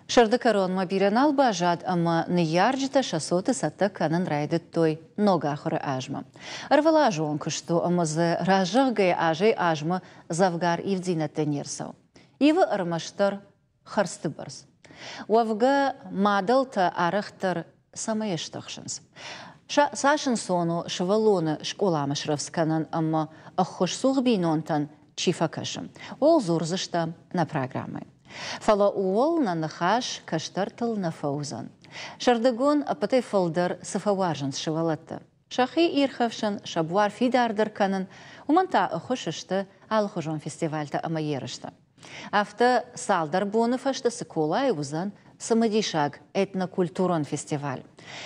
Шарды коронма биренал бажад, ама неярджита шасоты сатта канан райдет той нога ахыры ажма. Арвала ажуон кышту, ама за ражығгай ажай ажма завгар ивдинатты нерсау. Ивы армаштар харсты барс. Уавга мадалта арықтар самаештақшынс. Сашын сону шывалоны школама шрывсканан, ама ахушсух бинонтан чифакашым. Ол зурзышта на программы. Фала уол на нахаш каштартал на фаузан. Шардагон апатай фалдар сафаваржан шивалатта. Шахи ирхавшан шабуар фидардер канан уманта ахушышты алхужон фестивальта амаерышта. Афта салдар бонуфашта сыколай узан самадишаг этнокультурон фестиваль.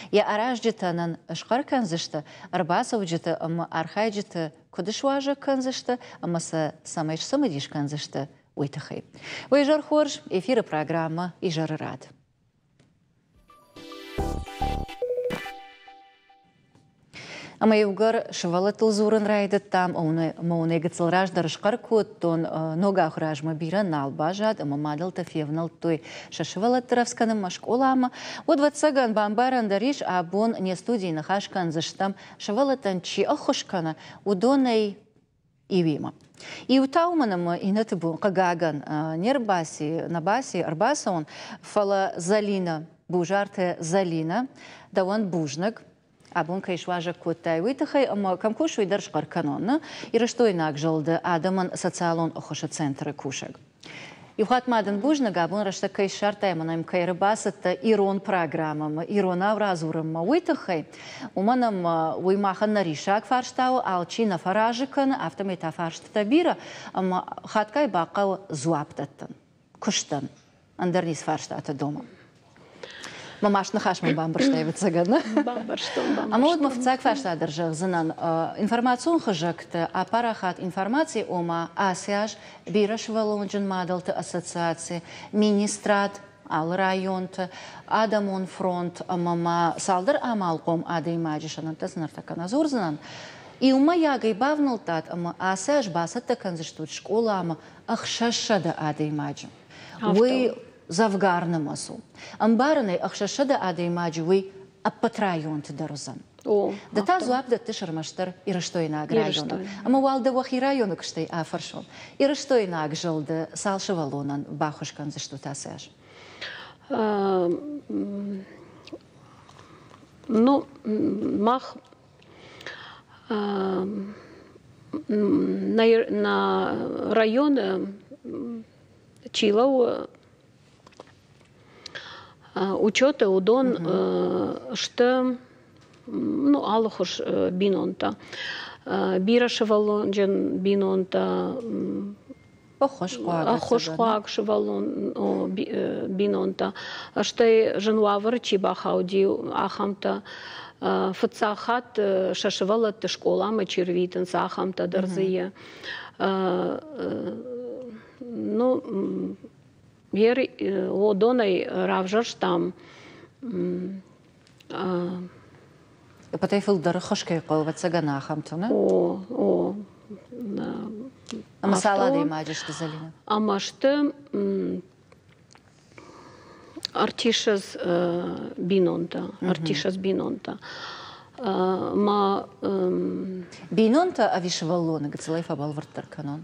Я аражджитанан ашкар канзышта, арбасовджита ама архайджита кудышважа канзышта, ама самайш самадиш канзышта. Уйтахай. Уйжар хорж, эфира программа «Ижар рад». Ама евгар шывалатыл зурын райдыт там, мауны гыцылраж дарышқар коттон нога хражма бира налбажад, ама мадалта февнал той шашывалаттыравсканым машколама. Вот ватсаган бамбаран дариш, абон не студии нахашкан заштам шывалатан чи ахушкана удонай ивима. И у Таумана и на табу кагаган нербаси набаси арбаса он фала залина бужарте залина да он бужнак абун кайшважа котай витахай ама камкушу и даршкар канонна и раштой нагжалда адаман социалон охоша центра кушак. И вхат мадан бужнак абун рашта кайшарта яманаем кайрбасата ирон программам ирон авразурам витахай уманам уймахан наришак фарштау алчина фаражикан автомета фарштата бира ама хаткай бақау зуаптаттан куштан андернис фарштата дома. Мамаш нахаш мы бамбарштайвит цагадна. А мы вот мовцак фаршта держав занан информацион хажакта а парахат информации ома асяж бираш валонджин мадалта ассоциации министрат ал районта адамон фронт мама салдар амалком ады имаджишанан таснартакана зурзанан. И ума ягай бавналтат ама асяж басата канзаштут школа ама ахшашада ады имаджи. Вы завгарна масу. Амбарны ахшашада ады имаджи вы аппатрайон тидарузан. Да та зуабда тишармаштар и раштойна аграйона. Ама уалда вахи района кштай афаршон. И раштойна агжалда салшавалонан бахушкан за что тасяж. Ну, мах на районе Чилау учета удон что ну алхуш бинонта бирашевалонжен бинонта ахошхуак шевалон бинонта что жануавр чибахауди ахамта фацахат шашевалат школама червитен сахамта дарзия ну ер одоной равжаш там Потайфил дарахашкай колват саганахамтона. Ама салады имаджиш залина. Ама что артишас бинонта, артишас бинонта. Ма бинонта авишеваллона гацелай фабал вартар канон.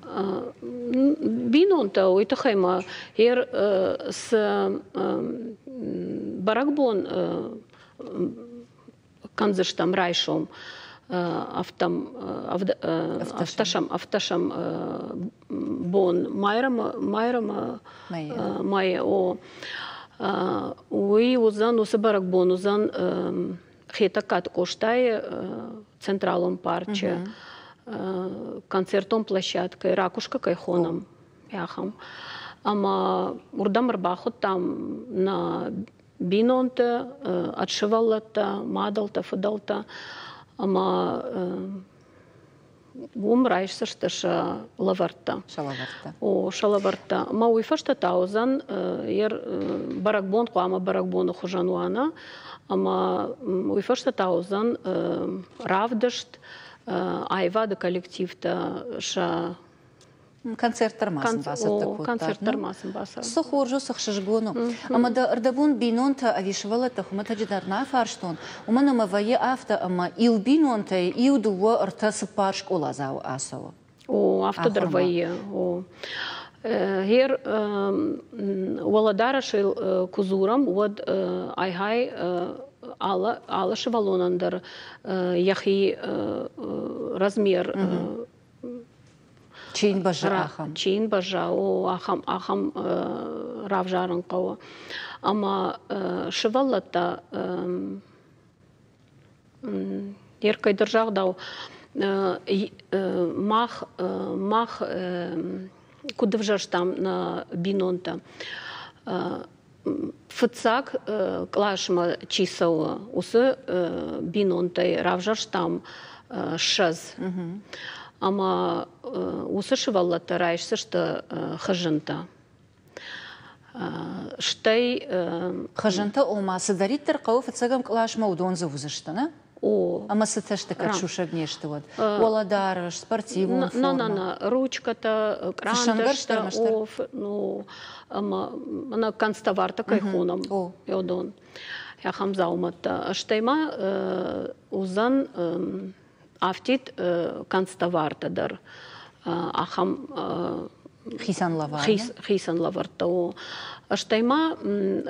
Бинонта уйтахайма ер с баракбон канзаштам райшом авташам бон майрама майя о уи узан усабарак бон узан хетакат коштай централом парче концертом площадкой ракушка кайхоном яхам ама урдам рбахот там на бинонта отшивалата мадалта фадалта ама райшсышты лаварта. Шалаварта. О, шалаварта. Ма уйфашта таузан, баракбон куама баракбону хужануана, ама уйфашта таузан равдышт, айвады коллективта ша... Концерттар масын басып концерттар масын басып. Сохоржу сохшижгону. Ама да ырдабун бинонта авишвала тахумата джидарна фарштон. Умана мавае авта ама ил бинонта ил дуа ырта сыпаршк олазау асау. О, авто дарвае. О. Хер Володарашил кузурам вот айхай ала шевалонандар яхи размер Чейн бажа ахам. Чейн бажа, о ахам равжарын қауы. Ама шываллата еркай держагдау мах кудывжаштам на бинонта. Фыцак клашма чисауа усы бинонтай равжаштам шаз. Ама усы шываллата райшсышты хыжынта. Штай... Хыжынта олмасы дариттер қауы фыцагам клашма удон завузыштана? Ама сыташты качуша гнешты вот. Оладарыш, спортивный форма. На ручка-то, крандышта, ну, ама канцтоварта кайхунам, йодон. Я хамзаумата. Штайма узан автит канцтовартадар. Ахам... Хисан лавар. Хисан лавартау. Штайма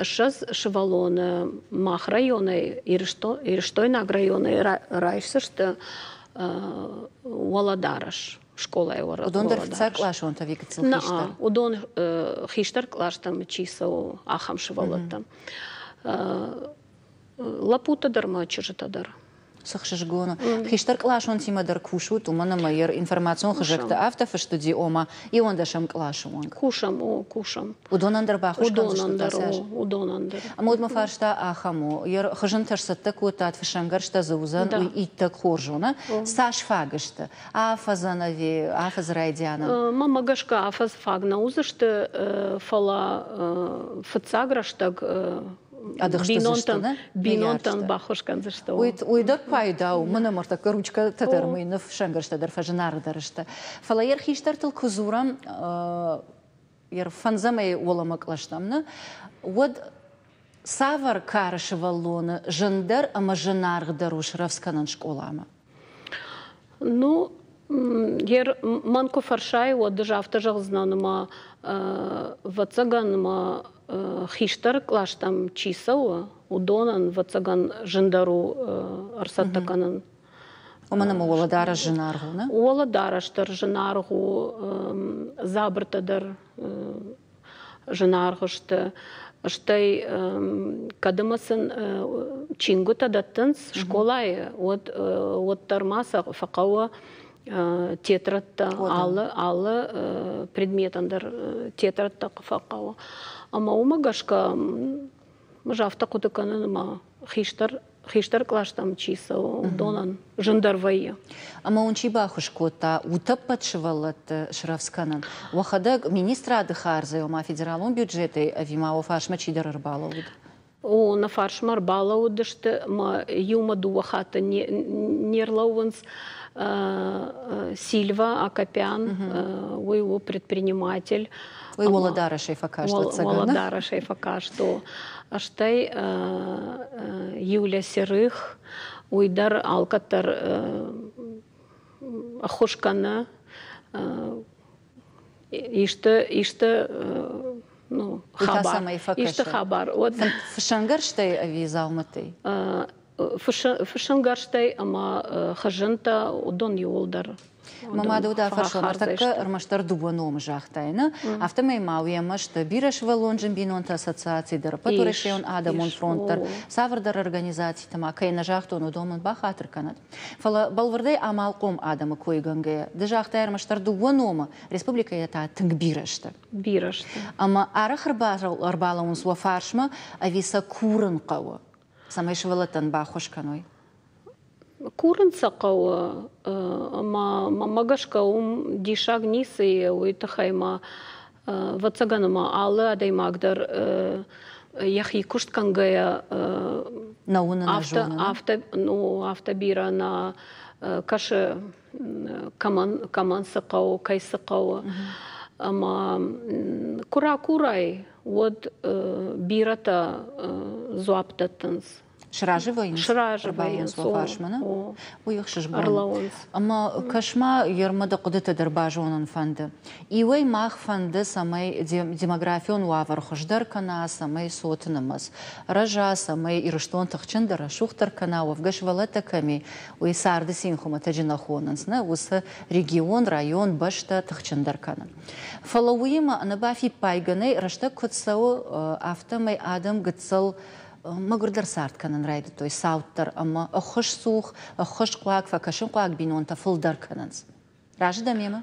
шаз шевалоны мах районы ирштой наг районы райшсышты Воладараш школа его. Удон дерфца клаш он тави кацил хиштар. Удон хиштар клаш там чисау ахам шевалота. Лапута дарма чужитадар. Сахшижгону. Хиштар клаш он тима дар кушу, тумана майер информацион хажекта автофа студии ома, и он дашам клашу он. Кушам. Удонандар бахуш Удонандар. А мод ма фаршта ахаму, ер хажанташ саттак утат фашангаршта заузан и иттак хоржона, саш фагашта, афазанови, афазрайдяна. Мама гашка афаз фагна узашты фала фацаграштаг бинонтан бахушкан за что. Уйдак пайдау, мана марта ручка татармынов шангарштадар фажанардарышта. Фалаер хиштартыл кузурам ер фанзамай оламаклаштамна. Вот савар карышеваллоны жандар ама жанаргдару шравсканан школама. Ну, ер манко фаршай вот даже автожал знаныма вацаганма хиштар клаштам чисау удонан вацаган жандару арсаттаканан. Оманама Воладара жанаргу, на? Воладара штар жанаргу забртадар жанаргушты. Штай кадымасын чингута даттынс школай от тармаса факауа тетратта алы предметандар тетратта факауа. Ама умагашка мажавта кутыканын хиштар клаштам чисау донан жандарвайы. Ама унчи бахушкота утаппатшывалат шравсканан. Вахадак министра адыхарзы ома федералун бюджеты авимау фаршма чидар арбалауд. О, на фаршма арбалауд дышты ма юма дуахата нерлауынс Сильва Акопян, его предприниматель. Ой, Воладара шейфака, что Воладара шейфака, что аштай Юля Серых, уйдар алкатар ахушкана, иште ну хабар. Фшангар штай авизалматый. Фшангарштай, ама хажанта удон юлдар. Мамада уда фаршонартакка армаштар дубаном жахтайна. Автомай мауямашта бираш валонжин бинонта ассоциации дар патурешеон адамон фронтар савардар организации тама кайна жахтон удоман бахатыр канат. Фала балвардай амалком адама койганге. Дежахтай армаштар дубанома республика ята тынг бирашта. Ама арбалаун суа фаршма ависа курын кава. Самайшвалатан бахушканой. Курын сақауы, магашка дишаг нисы, уйтахайма вацаганыма алы адаймагдар яхи кушткангая автобира на каше каман сақау, кай сақау. Ама курай, вот бирата зуаптатынс. Шражы воинс? Шражы воинс. Уйықшыш бұрын. Ама кашма ермады құдыты дырбажы оның фанды. Иуэй мақ фанды самай демографион уавар құждар кана, самай сотынымыз. Ража, самай ирыштон тұқчындыра шуқтар кана, уавгаш валата ками, уй сарды синхума тәжінахуынынсына, усы регион, район, башта тұқчындар кана. Фалауыйма анабафи пайганы, рашта күтсау автомай адам гыцыл مقدر صارت كان نرايد توي ساوتر أما أخش سوخ أخش قواك فكشن قواك بينون تفل در كننز راجدا ميما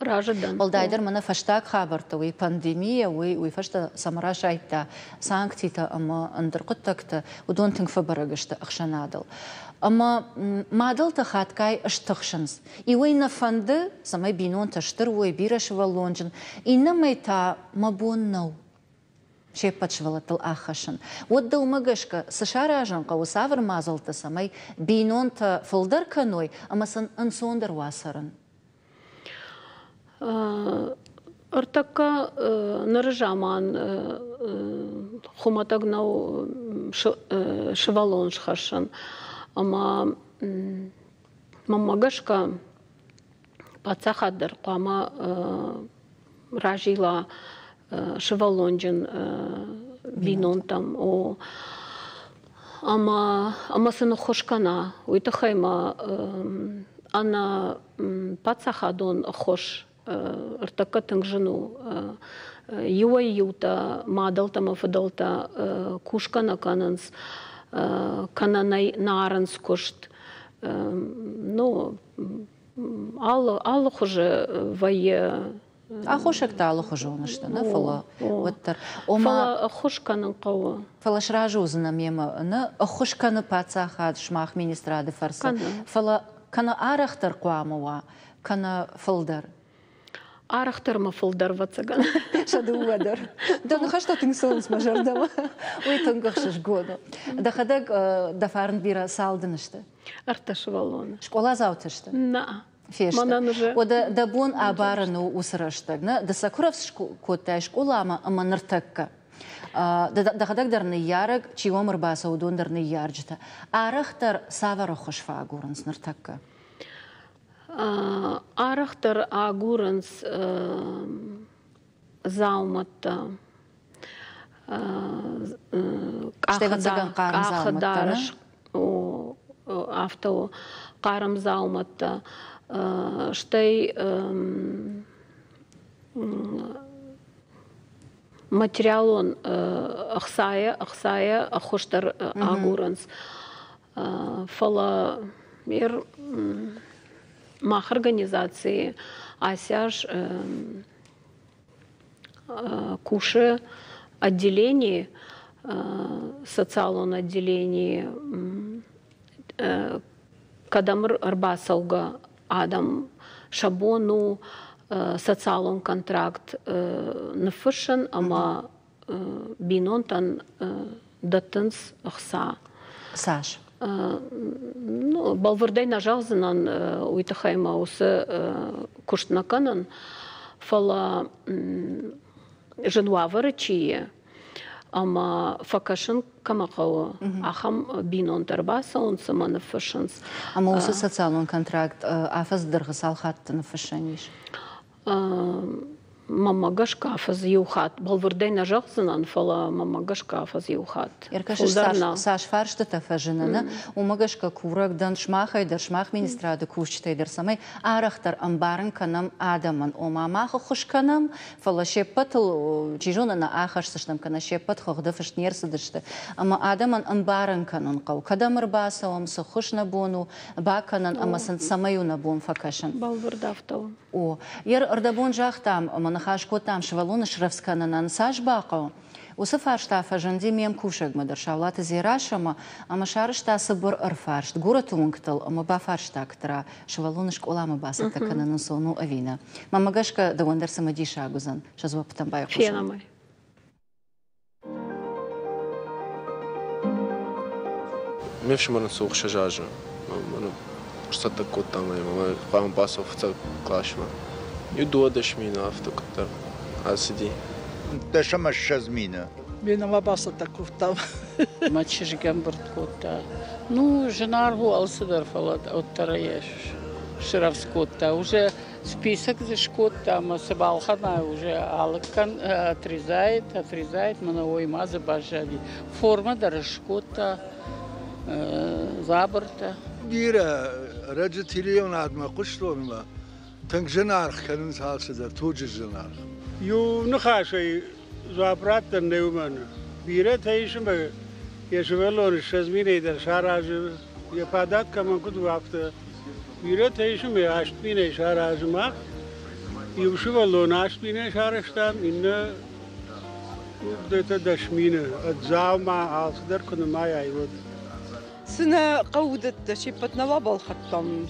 راجدا والدايدر منا فشتاك خبر توي بانديمية وي فشتا سمرا شايتا سانكتيتا أما اندر قطكتا ودون تنك برقشتا أخشنادل أما مادل تخات كاي اشتخشنز إيوين فند سماي بينون تشتر وي بيرش واللونجن إنما يتا مبون نو شيباتشفلتل آخشن ودو مغشكا سشاراجن قو سافر مازلت سماي بينون تا فلدر كنوي أما سن انسوندر واسرن ارتكا نرجامان خمتاغناو شوالون شخشن أما مغشكا باتساخدر قاما راجيلا شوالونجن بينون تام او اما سنو خوشكنا ويتخيما انا باتساخدون خوش ارتكتن جنو يوتا مادلتا مفدلتا كوشكنا كاننس كانا نارنس كوشت ну алло хуже вае أخوشك تعالى خجونشتا نفلا وتر فلا أخوش كان قوة فلا شراجوزنا ميما أنا أخوش كان باتسا خاد شماخ مينستراد فرسا فلا كان أرختر قواموا كان فلدر أرختر ما فلدر واتسجن شدو ودر ده نخشتا تنسونس مجردما ويتنقخش جودو ده خدك دفارن بيرا سالدنشتا أرتش والون شكولا زاوتشتا نا فيشتا وده دبون أبارنو وسرشتغنا ده سكورفس كوتا شكولا أما نرتكا ده خدك در نيارك چي عمر باسا ودون در نيارجتا أرختر سافر خوش فاغورنس نرتكا أرختر أغورنس زاومتا أخدارش أفتو قارم زاومتا شتي материалон أخسايا أخشتر أغورنس فلا مير مах организации асяж куши отделений социалон отделений кадамр арбасауга адам шабону социалон контракт нафышен ама бинонтан датынс ахса саш ну балвырдай нажалзынан уйтахайма усы куштнаканан фала женуавары чие ама факашын камакау ахам бинон тарбаса он сама нафышенс ама усы социалон контракт афаз дыргысал хатты нафышениш мамага шкафаз юхат балвырдай нажалзынан фала мамага шкафаз юхат Иркашиш саш фаршта тафажинана умагашка курак дан шмахай дар шмах министрада кушчтай дар самай арахтар амбарн канам адаман омамаха хушканам фала шепатл чижона на ахашсышнам кана шепат хогдафш нерсадышта ама адаман амбарн канан кау кадамыр басавам са хушна бону баканан ама самаюна бон факашан балвырдафтау о ер ардабон жахтам нахашко там швалона шравскана на саж бако وصفارش تافجندي ميم كوشق مدر شاولات زيراشما أما شارش تاسبر أرفارش تقولة تونكتل أما بافارش تاكترا شوالونش كولا ما باسة تكنا نصونو أفينا ما مجاشك دوندر سمدي شاغوزن شزوا بتنباي خوشن فينا ماي مش مرة نسوق شجاجة مرة قصة كوتا ما قام باسو في كلاشما يدودش مينا أفتكر أسدي دشم الشزمينة بينا ما باسطة كوتا ما تشيش جنبرت كوتا ну жена рвала фалат от тараеш шрафс кота уже список за шкота ма се балхана уже алкан отрезает мановой маза бажади форма да шкота заборта ديرة رجت اليوم عاد ما قشلوا ما تنك جنارخ كانوا نسال سدر توج الجنارخ يو نخاشي زابرات النيومان بيرت هيش ما يشملون الشزمين إذا شارج يفادات كمان كنت وقت بيرت هيش ما عشتين شارج ما يوشملون عشتين شارجتام إنه بدأت دشمينه أتزاو مع عصدر كنا ما يعيود سنة قودت شيبت نواب الخطام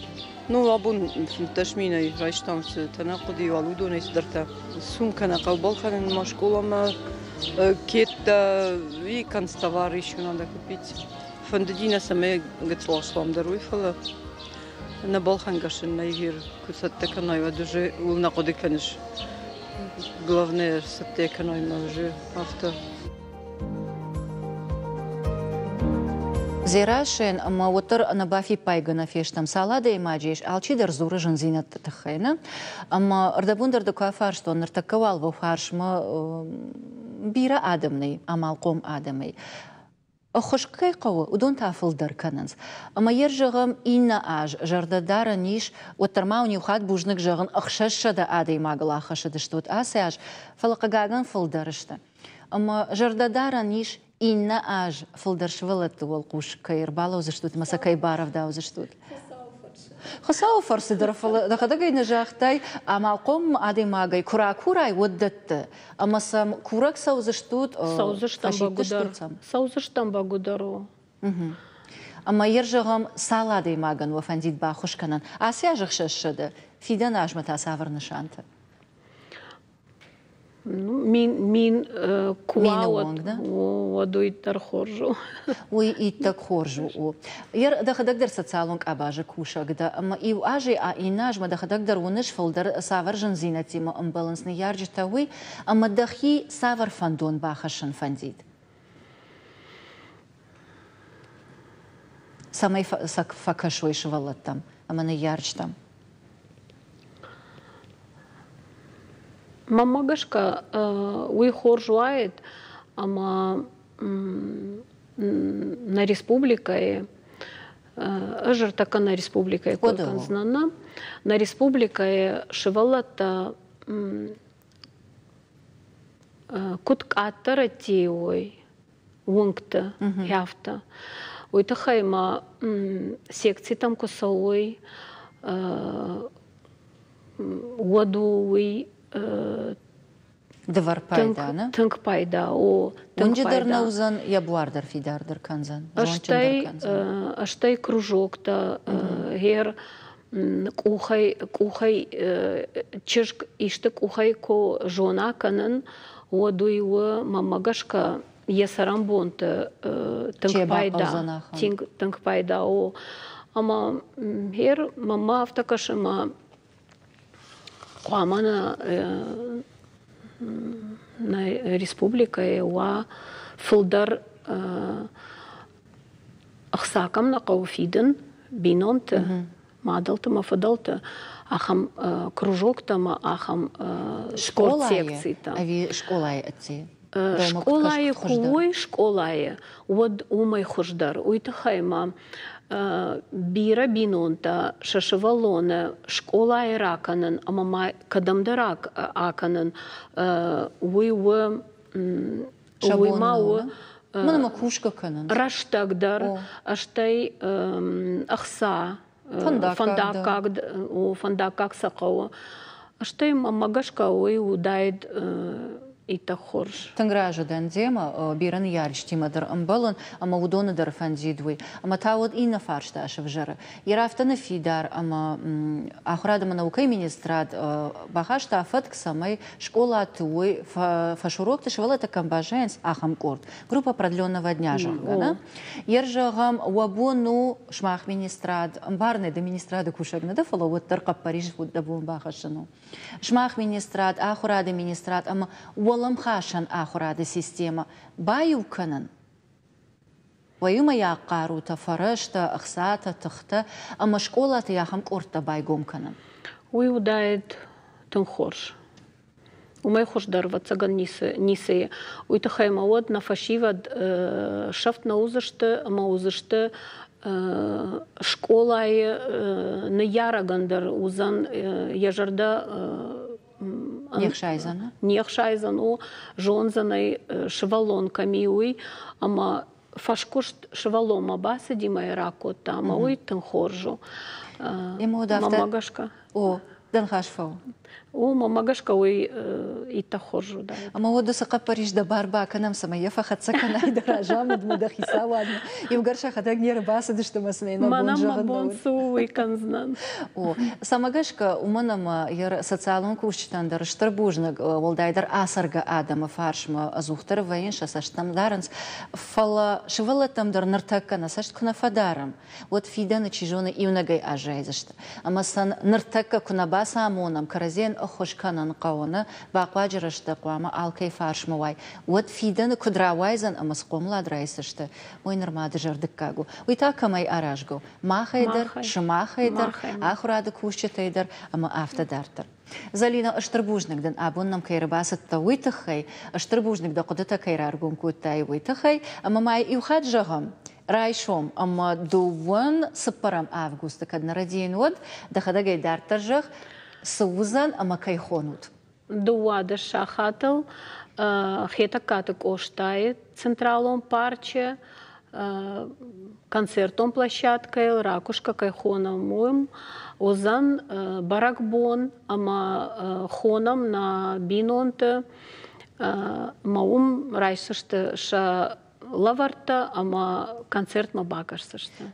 نوابون في التشمينة يفايشتام تناقضي والودون يصدرتا سون كان قوبل خلنا مشكولة ما كيت и канцтовары еще надо купить. Фондедина сама готова шлам даруй фала. На Балхангашин на игр кусатека найва даже улнаходы канеш. Главное сатека найма уже авто. زيراشين أما وتر أنا بافي بايغنا فيش تمثالة دي ماجيش ألشي در زورة جنزينة تخينا أما أردبون در دكوا فارشتون نرتكوال وفارش ما بيرا آدمني أمال قوم آدمي أخشكي قوة ودون تافل در كننز أما يرجغم إنا آج جرد دارا نيش وترماوني وخاد بوجنك جغن أخشش شدا آدي ماغلا خشدشتوت آسياج فلقا غاغن فل درشتا أما جرد دارا نيش إنا آج فلدرشولت والقوش كيربالو زشتوت مسا كيبارف داو زشتوت خساو فرس درفل دخدقي نجاختاي أما قوم عادي ماغي كوراي ودت أما سام كوراك ساو زشتوت سوزشتم باغودارو أما يرجغم سالادي ماغن وفنديد باخوش كنن آسيا جخشش شده فيدان آج متا سافر نشانته مين كواوت ودويتر خورجو ويتك خورجو ير دخدقدر ستصالونك أباجة كوشك دا أما إيو آجي آيناج ما دخدقدر ونش فلدر سافر جنزينتي ما أمبالنس نيارج تاوي أما دخي سافر فندون باخشن فنديد سامي فكشوي شوالتم أما نيارج تم Мамагашка уйхоржуает, ама на республикае, ажартака на республикае, колкан знана, на республикае шивалата куткатара тиой, вункта, яфта. Уйтахайма секции там косауой, уадуой, دفر بايدانا تنك بايدا او ونجي در نوزن يبواردر في دار كنزن اشتاي кружок та هير кухай чешк иште кухай ко жона канен одуй و мамагашка есарам бонта тинк пайда о ама هير мама автакашма قامنا на республика وا филдер أخساكم نقوفيدن بينونت ما دلت ما فضلت أخم كروجوك تما أخم سبورت سيكسي تا أبي شكولاي أتي شكولاي كوي شكولاي ود وما يخرجدر ويتخيما بيرا بينونتا ششوالونا شكولاي راكنن أما ما كدمدراك آكنن وي ماو من ما كوشكا كنن راشتاقدر أشتاي أخسا فنداكاك سقوا أشتاي ماماغاشكا وي ودايد ита хорж. Тангражадан дема биран ярштимадыр амбалын, ама удоныдыр фандидуй. Ама тауд ина фаршта ашевжара. Ярафтана фидар, ама ахрадама наукай министрад бахашта афат ксамай школа туй фашурок тышвала такамбаженс ахам корт. Группа продленного дня жангана. Ержагам вабону шмах министрад, амбарны до министрада кушагна да фало вот тарка Париж вот да бун бахашану. Шмах министрад, ахурада министрад, ама Олам хашан ахурада система баю канан. Ваюма я карута фарашта ахсата тахта, ама школа та яхам корта байгом канан. Уй удает тенхорж. Умай хош дарва цаган нисе. Уй тахайма вот на фашивад шафт на узаште, ама узаште школа на ярагандар узан яжарда Нехшайзан, о, жонзанай шевалон камиуй, ама фашкушт шевалом абаса димай ракота, ама уй тенхоржу. Мамагашка. О, данхашфау. О, мамагашка уй ита хоржу, да. Ама вот досака Париж да барба, канам сама ефа хацаканай даражамид мудахиса ладно. И в гарша хадаг не рабаса дышта масмейна бонжаган. Манам бонсу уй канзнан. О, самагашка уманама яр социалон курчтандар штарбужнаг волдайдар асарга адама фаршма азухтар ваинша саштам даранс фала шевала там дар нартакана сашт кунафадарам. Вот фидана чижона ивнагай ажайзашта. Ама сан нартака кунабаса амонам каразен خشكان قوانا باقواج رشتقواما آلكي فارش مواي ود فيدن كدراوايزن أمسقوم لا درايسشته وين رماد جردكاغو ويتا كماي أراجو ما خيدر شما خيدر آخر هذا كوشة تيدر أما آفتا دارتر Залина أشتربوجنك دن أبونم كيرباسة تويتخي أشتربوجنك دا قدتا كيرارجون كوتاي ويتخي أما ماي يوخاد جهم رايشوم أما دوون سبرام أفغوست كدنا ردين ود دخدا جاي دارتر جخ سوزن أما كيخونود. Дуада шахатл, хета каток оштает, централом парче, концертом площадкой, ракушка кайхоном моем, озан баракбон, ама хоном на бинонте, маум райсаште ша лаварта, ама концерт ма бакашсаште.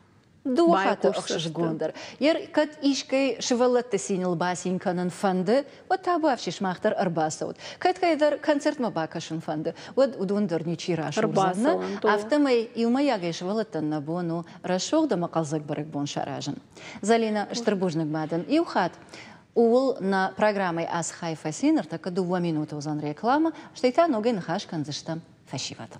Дуахата أخشجوندر كت إيشكي شغلت تسينل باسين كانن فند وتابوفش ماختر أرباسود كت كيدر كونسرت ما باكشن فند ودوندر نيشي راشو زنا أفتمي يوما يجي شغلت النبونو راشو ده مقالزك برك بون شراجن زالينا اشتربوجنك بعدن يوخات Ул на программой «Ас Хайфа Синер» так 2 минуты узан реклама, что и та ногой нахаш канзышта фашивата.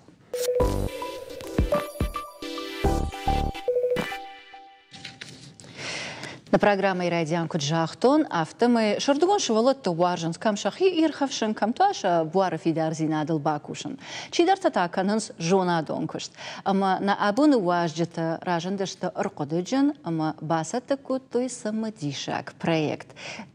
На программе «Радиан Куджахтон» автомы шардугон шеволот туаржен камшахи ирхавшен камтуаша буаров идарзина дылбакушен. Чидар татаканынс жона донкушт. Ама на абуну уажджета ражендешта ркодыджен, ама басата кутой самодишак проект.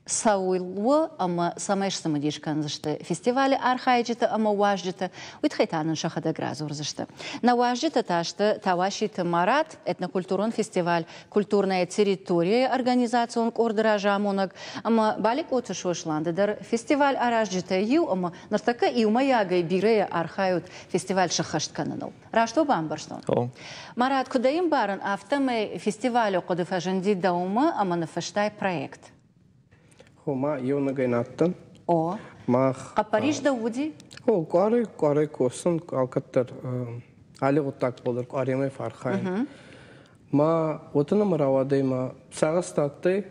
Сауилуа, ама самайш самодишканзышта фестивале архайджета, ама уажджета уитхайтанын шахада гразурзышта. На уажджета ташта тавашит марат этнокультурон фестиваль «Культурная территория» организацион ордера жамонок, ама балик отшошландер фестиваль аражджета ю, ама нартака и умаягай бирея архают фестиваль шахашткананул. Рашто бамбарштон. Марат, куда им баран автомы фестивалю кодефаженди даума, ама нафаштай проект. Хома юнагайнаттан. О. Мах. А Париж дауди? О, кары косын алкаттар. Али оттак болдыр, аремай фархайн. Ма отына маравадай ма сағыстатты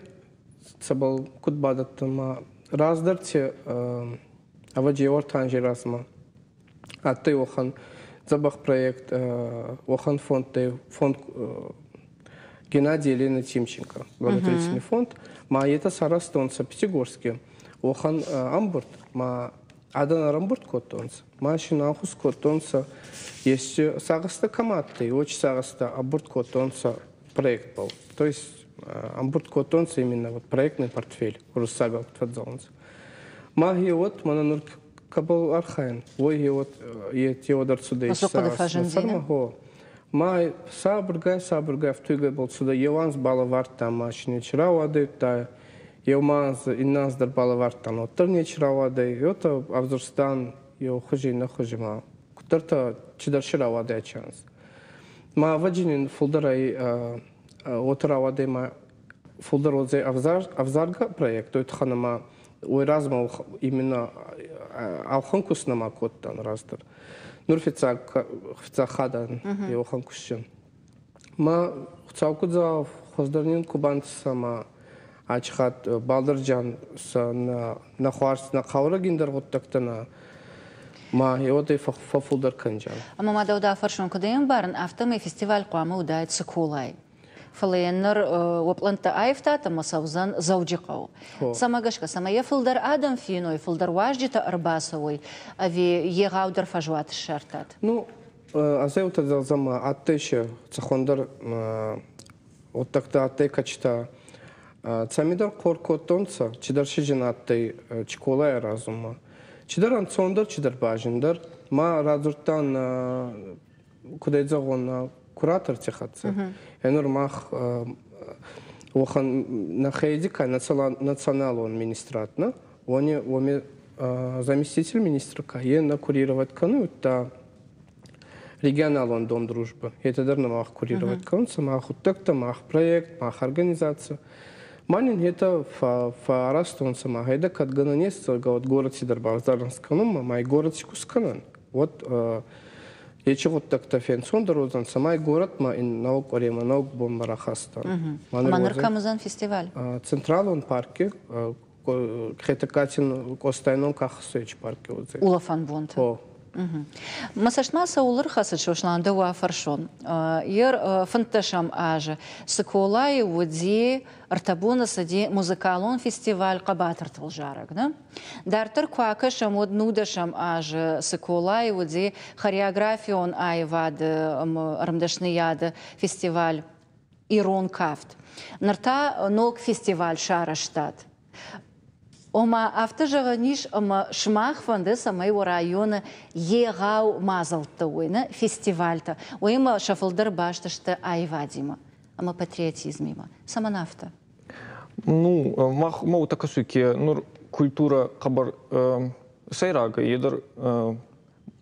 сабал кутбадатты ма раздарте аваджевар танжирас ма атты охан забах проект охан фонд Геннадия Елена Тимченко благотворительный фонд ма это сарастонца Пятигорске охан амбурт ма Адана рамбурт коттонца ма шинахус коттонца есть сагаста каматты, очень сагаста абурт котонца проект был. То есть абурт котонца именно вот проектный портфель Руссага Твадзонца. Магия вот мананур кабал архайн. Ой вот е теодор сюда есть сарма. Ма сабргай в туйгай был сюда Еванс балаварт там машине вчера воды та Евманс и нас дар балаварт там оттер не вчера воды. Это Авзурстан يو خجينا خجما كترتا تشدر شرا وادي chance ما وجنين فولدر أي وترا وادي ما فولدر وزي أفزارجا проект это ханама уразма именно алханкусна ма коттан раздыр нурфица хадан его ханкусшин ма цаукудза хоздарнин кубанцама ачхат балдыржан на хварс на хаврагиндер готтактана ما يودي ففولدر كنجان أما ما دودا فرشون كدين بارن أفتمي فيستيفال قامة ودايت سكولاي فلينر وبلنت أيفتا تم صوزن زوجي قو سما قشكا سما يفلدر آدم فينو يفلدر واجدة أرباسوي أبي يغاودر فجوات الشرطات ну азеута зама аттеше цахондер вот так-то атте качта цамидар коркотонца чидар шижинатте чкола разума чидар ансондер чидар бажиндар ма разуртан кудайзагон куратор техатся энур мах охан на хейдика национал администратна они заместитель министра каена курировать кану та регионал дом дружбы это дарно мах курировать кану мах так-то мах проект мах организация манин это фарастон сама хайда кадгананес город Сидорбазарсканум май город Сикусканан вот Ечи вот так-то фенсондерозан самай город ма ин наук орема наук бомбарахаста. Маныркамызан фестиваль. Централон парке, хетакатин костайном кахсыч парке вот. Улафан бонт. Масашмаса улыр хасыч шошланды уафаршон. Ер фанташам аже. Сыколай уди артабуна сади музыкалон фестиваль кабатыр тылжарак, да? Дартыр куакашам вот нудашам аже сыколай уди хореографион айвад рымдашны яды фестиваль Ирон Кафт. Нарта ног фестиваль Шараштат. Ома автожага ниш ома шмах фанды самай района егау мазалта уйна фестивальта. Уйма шафалдар башташта айвадима. Ама патриотизмима. Сама нафта. Ну, мау такасуки, ну культура кабар сайрага едер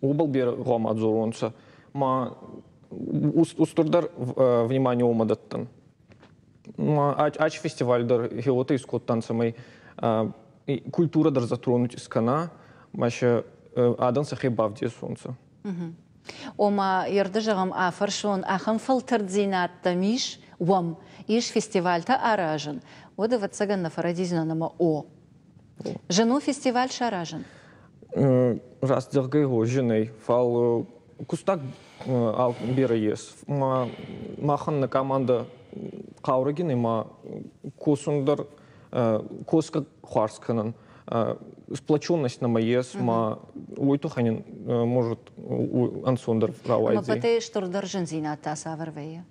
убалбер гома дзоронца. Ма устурдар внимание омадаттан. Ма ач фестивальдар геота искоттан самай культура дар затронуть искана, маша адан сахи бавди солнца. Ома ердыжагам афаршон ахам фалтардзинат тамиш вам иш фестивальта аражен. Ода ватсаган на фарадизна нама о. Жену фестиваль шаражен. Раз дергай его женой фал кустак ал бера ес. Махан на команда каурагин ма косундар коска хварсканан. Сплоченность на маес, ма уйтуханин может ансондер рауайзи. Ма патей штурдар жензина та саварвея.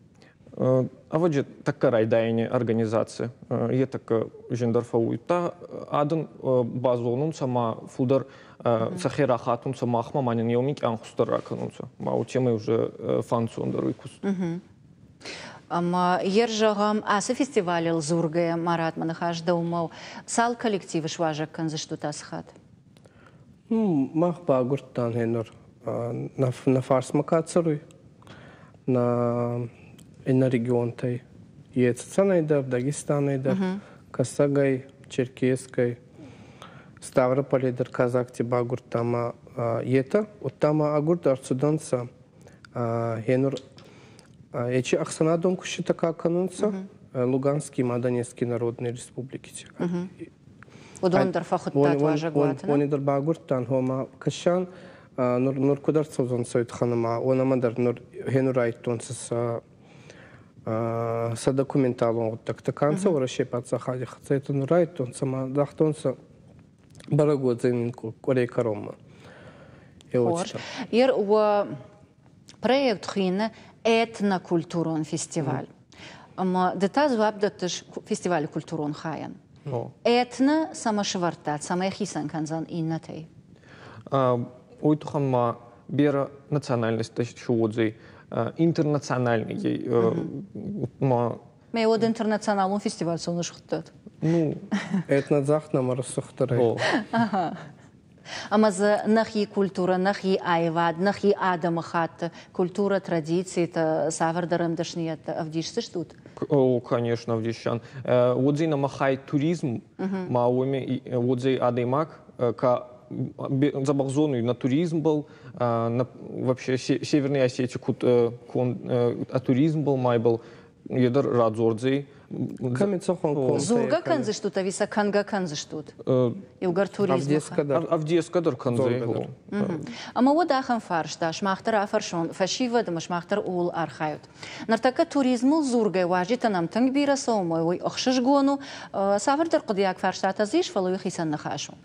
А вот же такая райдайня организация. Я так жендарфа уйта. Адан базонун сама фудар сахира хатун сама ахма манин еумик анхустар раканунца. Ма у темы уже фансондер уйкус. Ама ержагам асы фестиваль зургая марат манахажда умау сал коллективы шважак канзы что тасхат. Мах багуртан хенор на фарс макацаруй на регион тай Еццанайда, Дагестанайда, Касагай, Черкесской, Ставрополь, Казахти, Багуртама ета, оттама агурт арцуданца хенор Эчи Ахсанадон кушитака канунца, Луганский, Донецкий народные республики. Удондар фахуттат важагуатна. Он идар багуртан хома кашан нур кудар цозон сойт ханама, он амадар нур хенурайтонцес са документалон вот так таканца ураши пацахали хца это нурайтонца ма дахтонца барагодзен корей карома. Ер у проект хина этнокультурон фестиваль. Ама дета звабдатыш фестиваль культурон хаян. Этно самошвартат, самая канзан иннатей. Уйтухама бера национальность тащудзей, интернациональный. Мэй од интернациональный фестиваль сонышхтат. Ну, этно захна марсухтарай. Ама за нахи культура, нахи айвад, нахи адамахат, культура, традиции, это савардарам дашният, авдишься тут? О, конечно, авдишан. Вот за намахай туризм, мауми, вот за адаймак, ка забахзону на туризм был, вообще Северной Осетии туризм был, май был, едер радзордзей. Зурга канзы штут, а виса канга канзы штут. И угар туризм. Авдескадар канзы. Ама вот ахам фарш, да, шмахтар афаршон, фашива, да шмахтар ул архают. Нартака туризму зурга, важита нам тангбира сомой, ой, охшишгону, савардар кудияк фарштата зиш, фалуй хисан нахашу.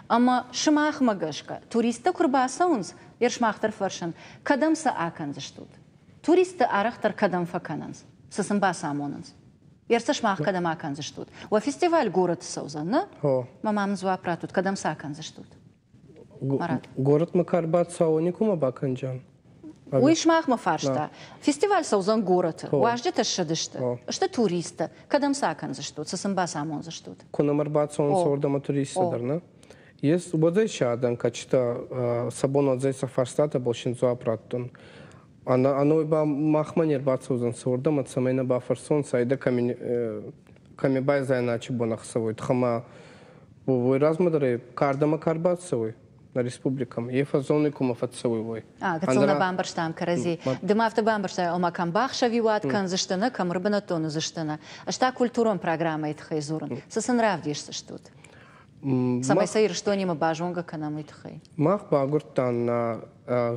Ама шмах магашка, туриста курбасаунс, ер шмахтар фаршан, кадамса аканзы штут. Туриста арахтар кадам факананс, сасамбаса амонанс. Ерса шмах кадам аканзы штут. У фестиваль город саузан, на? Мамам зуа пратут, кадам саканзы штут. Город Макарбат сауникума баканджан. Уй шмах мафаршта. Фестиваль саузан город. Уаждета шадышта. Что туриста? Кадам саканзы штут, сасамбаса амонзы штут. Кунамарбат саун саурдама туристадар, на? Есть убадзай шадан, качта сабон отзай сафарстата болшин зуа праттун. Оно иба махманер бацузан саурдам, от самайна бафарсон, сайда камибай зайначи бонахсавой. Тхама вой размадары кардама карбатсавой на республикам. Ефа зоны кумафатсавой. Гацелна бамбарштам карази. Дымафта бамбаршта омакам бахшавиват кан заштана, кам рыбанатону заштана. А что культурон программа итхай зуран? Сасанравдишься штут. Самай сайр что нима бажонга канам итхай. Мах багуртан на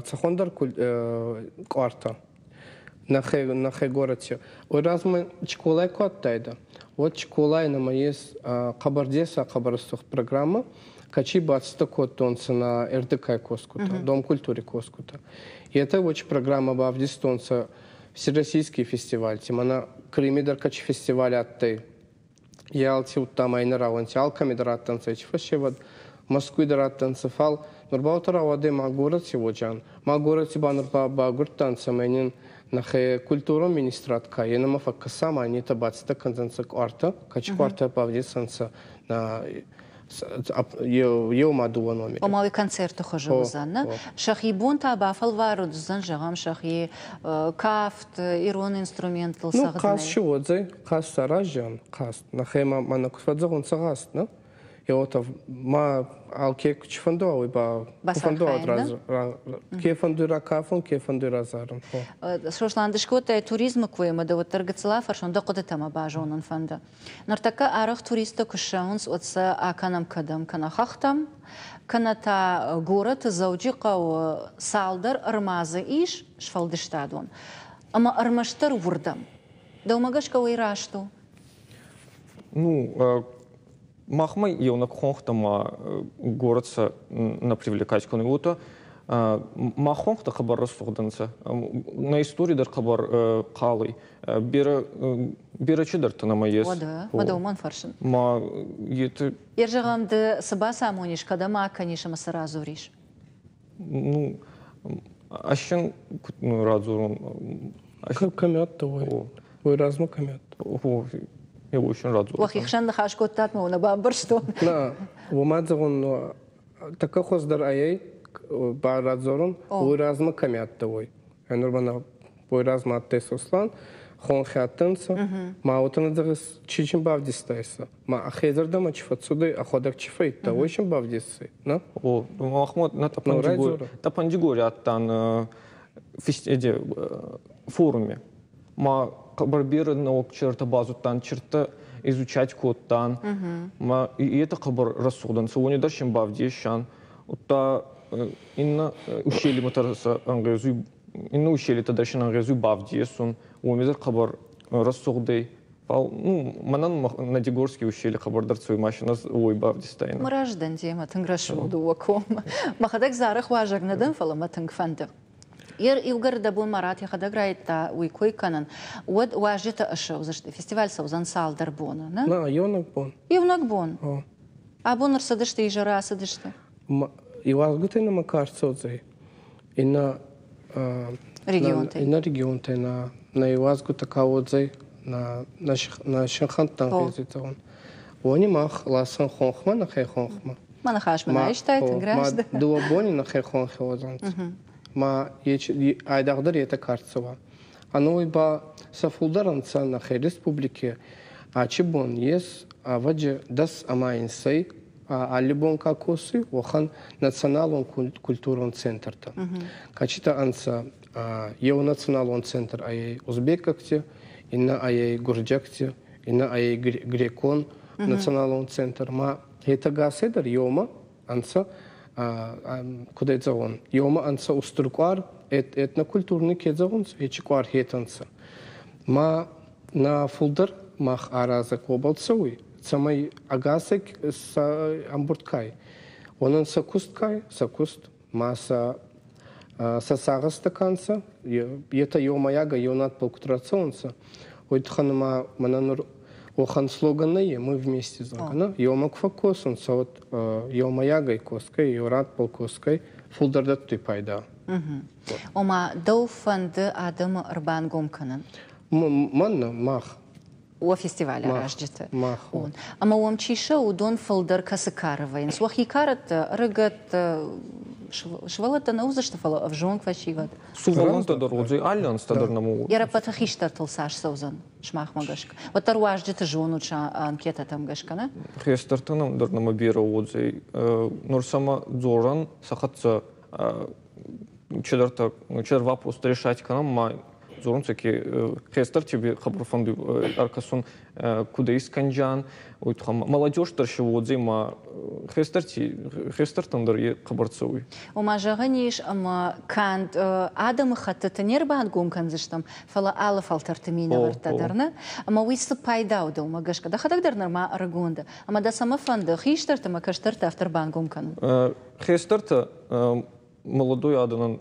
цахондар кварта. На хай городсе. Ой размы чкулай кваттайда. Вот чкулай на моей кабардеса кабарстух программа. Качи бацта коттонца на РДК Коскута, Дом культуры Коскута. И это очень программа бавдистонца всероссийский фестиваль. Тимана Кримидар качи фестиваль атты. Ялти уттам айнарауанти алкамидараттанца ичфашевад, Москвидараттанца фал. Нурбаутара вады магурат сегодня. Магурат тиба нурбагуртанца менин нахе культуру министратка. Енама факкасама они табацта контенца кварта, качи кварта бавдистонца на يوم عدو نومي. وماوي كونسرت خرجوا زنا. شخي بونتا بافل وارد زن جام شخي كافت إيرون إنسترومنتال صغير. نو قاس شو زي قاس سراجان قاس نخيما ما نكفت زغون سغاست نا. يوتف ما алкек чфандуа ба фандуа раз ке фандура кафон ке фандура заран шошландышкота туризм квема да вот торгацла фаршон да кодатама бажонан фанда нартака арах туриста кушаунс отса аканам кадам кана хахтам каната город заудиqa салдар армазы иш шфалдыштадон ама армаштар вурдам да умагашка уйрашту ну Махмай евнак хонхтама городца на привлекать конюта. Махонхта хабар рассуденца. На истории дар хабар калый. Бера чидарта на моей. Вода, вода уман фаршин. Ма это. Ержагам да сабаса амониш, когда ма каниша масаразу риш. Ну, ащен ну разурон. Камят того. Ой разму камят. Я очень рад. وخيخشان نخاش كوتات ما ونا بامبرشتون. لا وما تقول تكخص در أي بعد زورن ويرازم كميات توي. يعني ربنا ويرازم أتسوسلان خون خاتنس ما وتنا درس تشيشن بافديستايسا ما أخيزر دم أشفت سودي أخذك شفيت تويشن بافديستاي. نا؟ أو محمود نتапандигори аттан фестивале форуме. Ма хабар на черта базу тан черта изучать код тан. И это хабар рассудан. Сегодня даже бавдешан. Ута инна ущели матараса ангезу инна ущели тадашин ангезу бавдесун. Умезер хабар рассудей. Ну, манан на Дегорский ущели хабар дарцуй машина ой бавдестайна. Мараждан тема танграшу дуаком. Махадак зарах важак надан фалама тангфанда. Илгар дабун марат я хада грает та уйкой канан. Вот важита ашо зашты фестиваль саузан сал дарбона, на? На, юнак бон. Юнак бон. А бонар садышты и жара садышты. И вас гутай на макарцо зай. И на регион тай. И на регион тай на и вас гута као зай на шанхан тан гезит он. Вони мах ласан хонхма на хай хонхма. Mana xaşmına iştaytın gраждан. Ma duoboni na xerxon xozant. Ma aydağdır yete kartsıva. Anoy ba safuldaransa na xer республике açibon yes avacı das amayinsay alibon kakosi ohan nacionalon kulturun centerta. Kaçta ansa Еу националон центр ай узбекакте, инна ай гурджакте, инна ай грекон националон центр. Ма это гаседар Еума анса куда это он? Еума анса устурквар этнокультурный кедзавонс эчквар хетанса. Ма на фулдер мах араза кобалцауи. Самай агасек с амбурткай. Онан сакусткай сакуст маса сасагас стаканца, это Еумаяга, Еунат полкутрационца. Ойтханма мананур охан слоганые, мы вместе загана. Еумак фокусонца, вот Еумаяга и коской, Еурат полкоской, фулдардат ты пайда. Ома дауфанды адам Рбан Гомканан. Манна мах. У фестиваля рождества. Мах. Ама уам чиша удон фулдар касакаровайн. Свахикарат рыгат швалата наузашта фала авжон квачиват. Суваланта дородзи альянс тадарнаму. Яра патахиштар тулсаш саузан шмах магашка. Вот рождества жону ча анкета там гашкана. Хестартанам дарнама бира одзи. Нурсама зоран сахатса чедарта чедар вопрос решать канам ма Зорунцеки хестар тебе хабарфанды аркасон куда исканджан, молодежь таршеводзи ма хестар тандар е хабарцовый. Ома жаганиш ама канд адам хатта нербан гумканзыштам фала ала фалтартамина вартадарна, ама уйсы пайдауды ома гашка да хадагдарнар ма арагунда, ама да сама фанда хиштарта ма каштарта авторбан гумкан. Хестарта молодой аданан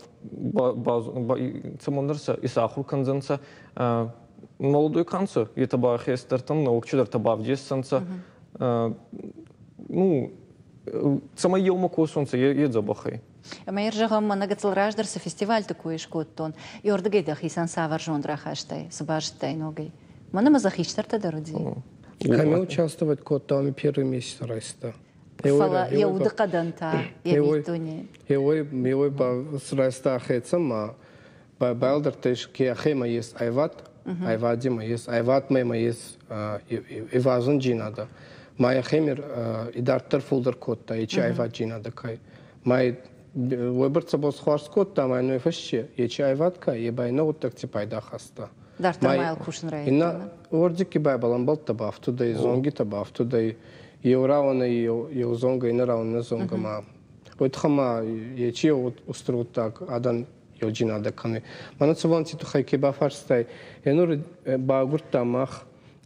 самондарса исахур канзанса молодой канца это ба хестартан наукчидар таба вдессанца ну сама елма косонца едзабахай. Ама иржагам манагацал рождарса фестиваль такой шкоттон и ордагай да хисан савар жондрахаштай сабаштай ногой. Мана мазахиштарта даруди. Каме участвовать коттами первый месяц раста. Фала яуды каданта явитуни. Евой ба сраста хецама ба балдар теш ки ахема есть айват, айвадима есть айват мема есть ивазун джинада. Май ахемир идартер фулдер котта ичи айват джинада кай. Май выборца бос хварс котта май ну фашче ичи айват кай ебай ну вот так типайда хаста. Дартер майл кушен райт. Инна ордики байбалан бол табаф тудai зонги табаф тудai Еурауна и Еузонга и Нарауна Зонга ма. Вот хама ечи уструт так адан Еуджина даканы. Манацуванти тухай кебафарстай. Енур багурта мах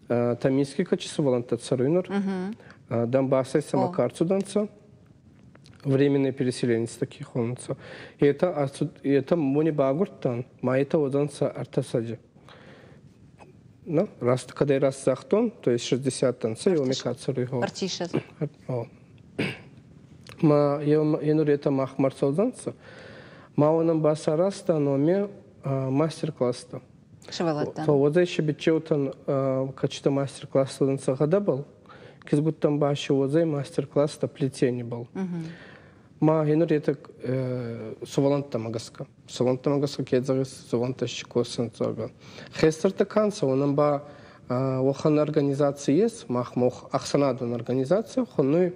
тамиски качествоваланта царынур. Дамбасай самакарцуданца. Временное переселение таких онца. И это мони багуртан, ма это оданца артасаджи. Ну, раз когда раз захтон, то есть 60 танцев, я умекаться рыгу. Артишат. Ма енур это мах марцолданца. Ма онам баса раста, но мне мастер-класс-то. Шевалаттан. То вот еще бичеутан качество мастер-класса данца года был. Кизбут там баши вот за мастер-класс-то плетение был. Ма енур это суваланта магаска. Суваланта магаска кедзагис суваланта щекосан цага. Хестер-то канца, он ба охан организации есть, мах мох ахсанадун организация, хонной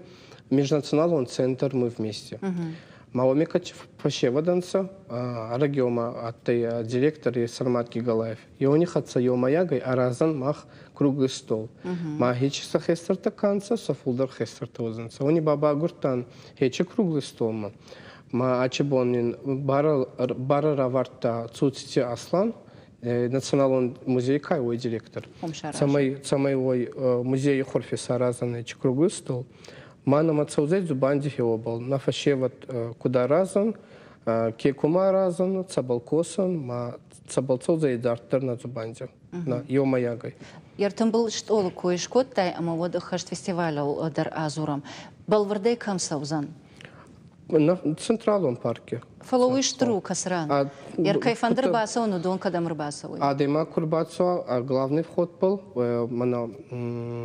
межнациональный центр мы вместе. Маомекач фашеваданца, региома от директора Сармат Гигалаев. И у них отца Еумаягой аразан мах круглый стол. Ма хечиса хестер-то канца, софулдар хестер-то озанца. Они баба гуртан хечи круглый стол ма. Ма ачебонин бара раварта цуцити аслан, национальный музей кайвой директор. Самый музей хорфиса аразан хечи круглый стол. Мана мацаузет зубанди феобал на фашеват куда разан, кекума разан, цабалкосан, ма цабалцаузет дартер на зубанди на Еумаягой. Яртан был что кое шкоттай, а мы вот хашт фестиваля дар Азурам. Балвардей камсаузан. На центральном парке. Фаловый штру касран. Яркай фандербаса, он удон кадам рыбасовый. А дема курбацо, а главный вход был, мана.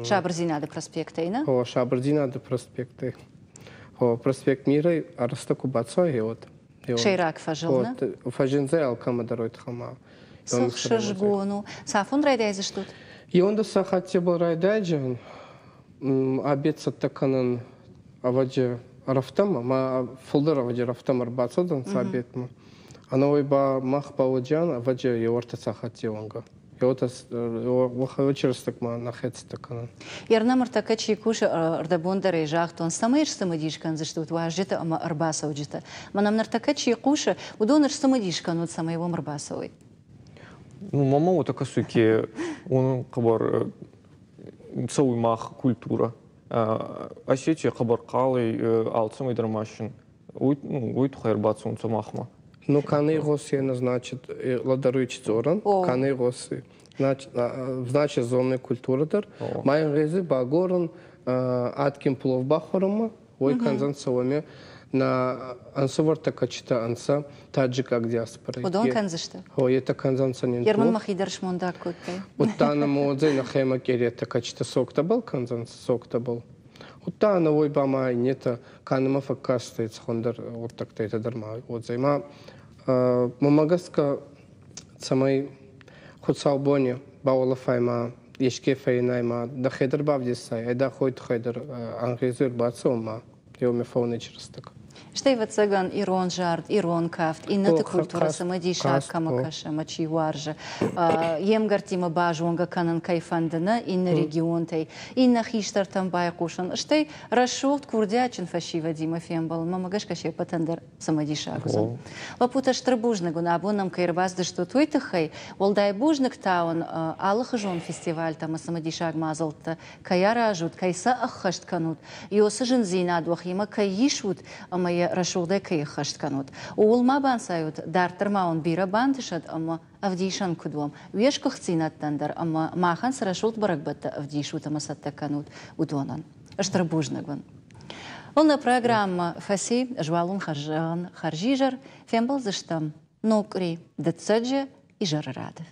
Шабрзинада проспекта, ина? О, Шабрзинада проспекта. по проспект Мира Арстаку Бацой вот. Шейрак фажылна. Фажинзе алкама дарой тхама. Сохшажгону. Сафон райдайзы что? И он до сахати был райдайджан. Обед саттаканан аваджи рафтама, ма фулдер аваджи рафтама арбацодан сабетма. Ана ойба мах пауджан аваджи йорта сахати онга. Йотас вахавичерстак ма нахетстаканан. Ярнамар така чикуш ардабонда рейжахтон самаиш самадишкан за что тважита ама арбасауджита. Манамнар така чикуш удонаш самадишкан от самаево арбасауй. Ну, мама вот такая суки, он хабар целый мах культура. Осетия хабар калый алцем и драмашин. Уйт хайрбац он самахма. Ну, каны госы, значит, ладаруич зоран, каны госы. Значит, зоны культуры. Майен гезы багоран аткин плов бахарама, ой канзан савами. На ансовар така чита анса таджика диаспора. Удон канзышты. Ой, это канзан санин. Ерман махидарш монда куттай. Уттана модзе на хема кере така чита сокта был канзан сокта был. Уттана ой бама нета канема факасты цхондар вот так та это дарма отзай. Ма мамагаска самай худсалбони баула файма ешке файнайма да хедер бавдисай. Айда хойт хедер ангезур бацома. Йоме фауны через так. Штей вацаган ирон жарт, ирон кафт, инната культура самадиша камакаша мачи варжа. Емгартима бажонга канан кайфандана инна регионтай, инна хиштар там байкушан. Штей рашот курдячин фашива дима фембал, мамагаш каше патандар самадиша гузан. Лапута штрабужнагу на абонам кайрбазда что туйтахай, волдай бужнак таун алахажон фестиваль там самадиша гмазалта, каяражут, кайса ахашт канут, йосажин зинад вахима кайишут, амая рашулда кай хашт канут. Ул ма бансают дартер маун бира бантышат, ама авдишан кудвам. Вешках цинаттандар, ама махан срашулт баракбатта авдишут, ама сатта канут удонан. Аштрабужнагван. Олна программа фаси жвалун харжижар, фембал заштам, нокри, децаджа и жарарады.